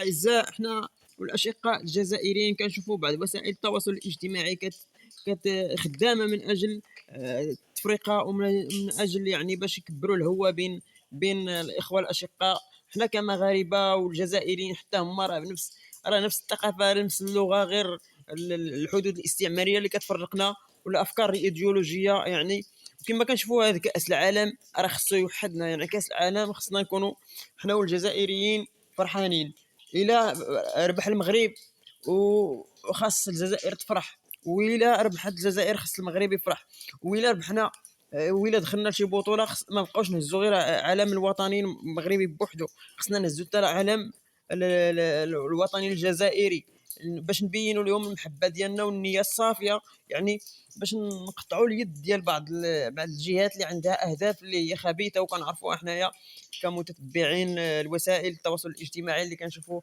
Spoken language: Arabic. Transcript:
الأعزاء، احنا والأشقاء الجزائريين كنشوفوا بعض وسائل التواصل الاجتماعي كت خدامة من أجل التفرقة، ومن أجل يعني باش يكبروا الهوة بين الإخوة الأشقاء. احنا كمغاربة والجزائريين حتى هما راه نفس الثقافة، نفس اللغة، غير الحدود الاستعمارية اللي كتفرقنا، والأفكار الإيديولوجية يعني. كما كنشوفوا هذا كأس العالم راه خصو يوحدنا، يعني كأس العالم خصنا نكونوا حنا والجزائريين فرحانين. الى ربح المغرب وخاص الجزائر تفرح، وإلا ربحت الجزائر خاص المغرب يفرح، وإلا ربحنا وإلا دخلنا لشي بطولة ما بقاوش نهزوا غير علم الوطني المغربي بوحدو، خصنا نهزوا حتى علم الوطني الجزائري، باش نبينوا لهم المحبة ديالنا والنية الصافية، يعني باش نقطعوا اليد ديال بعض الجهات اللي عندها اهداف اللي هي خبيثه، وكنعرفوها حنايا كمتتبعين الوسائل التواصل الاجتماعي اللي كنشوفوا